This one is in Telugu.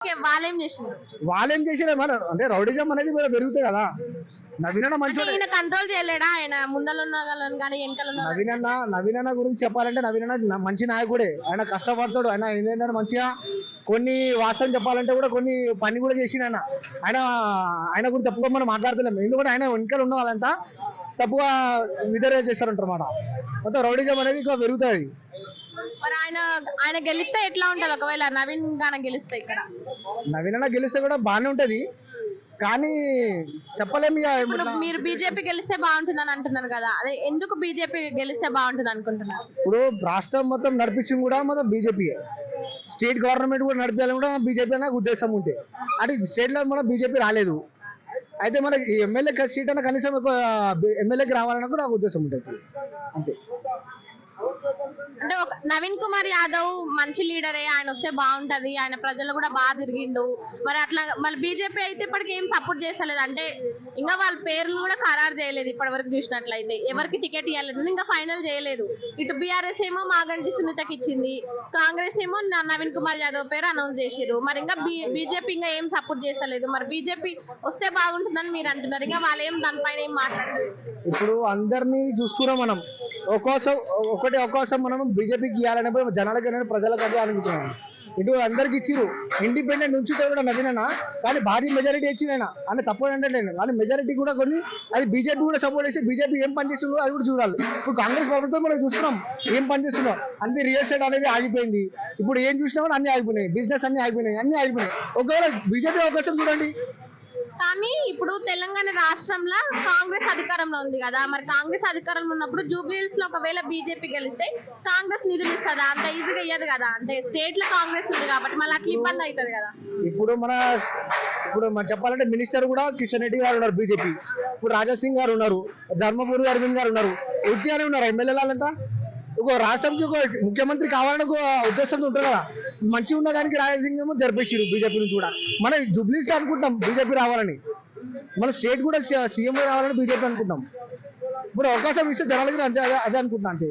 ఓకే, వాళ్ళేం చేసిండ్రు? వాళ్ళేం చేసినా మన అంటే రౌడిజం అనేది కూడా పెరుగుతాయి కదా. నవీన్ అన్న అంటే మంచోడే. ఈయన కంట్రోల్ చేయలేడా? ఆయన ముందల ఉన్న వాళ్ళని కానీ వెనకాల ఉన్న వాళ్ళని? నవీన్ అన్న గురించి చెప్పాలంటే నవీన్ అన్న మంచి నాయకుడే. ఆయన కష్టపడతాడు. ఆయన ఏంటంటే మంచిగా కొన్ని వాస్తవం చెప్పాలంటే కూడా కొన్ని పని కూడా చేసిన ఆయన ఆయన గురించి తప్పుగా మనం మాట్లాడతలేము. ఎందుకంటే ఆయన వెనకాల ఉన్న వాళ్ళంతా తప్పుగా విధేయ చేస్తారంటారన్నమాట. మొత్తం రౌడిజం అనేది ఇంకా పెరుగుతుంది. మరి ఆయన గెలిస్తే ఎట్లా ఉంటది? ఒకవేళ నవీన్ గాన గెలిస్తే ఇక్కడ నవీన్ అన్న గెలిస్తే కూడా బాగానే ఉంటది, కానీ చెప్పలేము ఇక. ఇప్పుడు మీరు బీజేపీ గెలిస్తే బాగుంటుంది అని అంటున్నారు కదా, అదే ఎందుకు బీజేపీ గెలిస్తే బాగుంటుంది అనుకుంటున్నారు? ఇప్పుడు రాష్ట్రం మొత్తం నడిపించింది కూడా మొత్తం బీజేపీయే. స్టేట్ గవర్నమెంట్ కూడా నడిపించాలని కూడా బీజేపీ అన్న ఉద్దేశం ఉంటే, అంటే స్టేట్ లో మన బీజేపీ రాలేదు. అయితే మనకి ఎమ్మెల్యే సీట్ అన్న కనీసం ఎమ్మెల్యేకి రావాలన్న కూడా నాకు ఉద్దేశం ఉంటుంది అంతే. అంటే ఒక నవీన్ కుమార్ యాదవ్ మంచి లీడరే, ఆయన వస్తే బాగుంటది, ఆయన ప్రజలు కూడా బాగా తిరిగిండు. మరి అట్లా మళ్ళీ బీజేపీ అయితే ఇప్పటికి ఏం సపోర్ట్ చేస్తలేదు, అంటే ఇంకా వాళ్ళ పేర్లు కూడా ఖరారు చేయలేదు ఇప్పటి వరకు చూసినట్లయితే. ఎవరికి టికెట్ ఇవ్వలేదు, ఇంకా ఫైనల్ చేయలేదు. ఇటు బీఆర్ఎస్ ఏమో మాగంటి సునీతకి ఇచ్చింది, కాంగ్రెస్ ఏమో నవీన్ కుమార్ యాదవ్ పేరు అనౌన్స్ చేసిర్రు. మరి ఇంకా బీజేపీ ఇంకా ఏం సపోర్ట్ చేస్తలేదు. మరి బీజేపీ వస్తే బాగుంటుందని మీరు అంటున్నారు, ఇంకా వాళ్ళు ఏం దానిపైన ఏం మాట్లాడలేదు. ఇప్పుడు అందరినీ చూసుకున్నాం మనం, ఒకటి అవకాశం మనం బీజేపీకి ఇవ్వాలని జనాలకి ప్రజలకు అదే అనుకుంటున్నాం. ఇటు అందరికి ఇచ్చిరు, ఇండిపెండెంట్ నుంచి కూడా నవీనన్నా, కానీ భారీ మెజారిటీ ఇచ్చిన అని తప్పని అంటే నేను, కానీ మెజారిటీ కూడా కొన్ని అది బీజేపీ కూడా సపోర్ట్ చేసి బీజేపీ ఏం పని చేస్తుందో అది కూడా చూడాలి. ఇప్పుడు కాంగ్రెస్ ప్రభుత్వం మనం చూస్తున్నాం ఏం పని చేస్తుందో. అన్ని రియల్ ఎస్టేట్ అనేది ఆగిపోయింది. ఇప్పుడు ఏం చూసినా కూడా అన్ని ఆగిపోయినాయి, బిజినెస్ అన్ని ఆగిపోయినాయి. ఒకవేళ బీజేపీ అవకాశం చూడండి. కానీ ఇప్పుడు తెలంగాణ రాష్ట్రంలో కాంగ్రెస్ అధికారంలో ఉంది కదా, మరి కాంగ్రెస్ అధికారంలో ఉన్నప్పుడు జూబ్లీహిల్స్ లో ఒకవేళ బీజేపీ గెలిస్తే కాంగ్రెస్ నిధులు ఇస్తుందా? అంత ఈజీగా ఇయ్యదు కదా, అంటే స్టేట్ లో కాంగ్రెస్ ఉంది కాబట్టి మళ్ళీ అట్లా ఇబ్బంది అవుతుంది కదా. ఇప్పుడు మనం చెప్పాలంటే మినిస్టర్ కూడా కిషన్ రెడ్డి గారు ఉన్నారు బీజేపీ, ఇప్పుడు రాజా సింగ్ గారు ఉన్నారు, ధర్మపురి అరవింద్ గారు ఉన్నారు, ఉద్యానే ఉన్నారు ఎమ్మెల్యేలంతా. ఒక రాష్ట్రంకి ఒక ముఖ్యమంత్రి కావాలని ఒక ఉద్దేశంతో ఉంటారు కదా. మంచిగా ఉన్నదానికి రాజసింగ్ ఏమో జరిపేసారు బీజేపీ నుంచి కూడా. మనం జూబ్లీస్ అనుకుంటాం బీజేపీ రావాలని, మన స్టేట్ కూడా సీఎం రావాలని బీజేపీ అనుకుంటాం. ఇప్పుడు అవకాశం ఇస్తే జనాలకి అదే అనుకుంటున్నాం అంతే.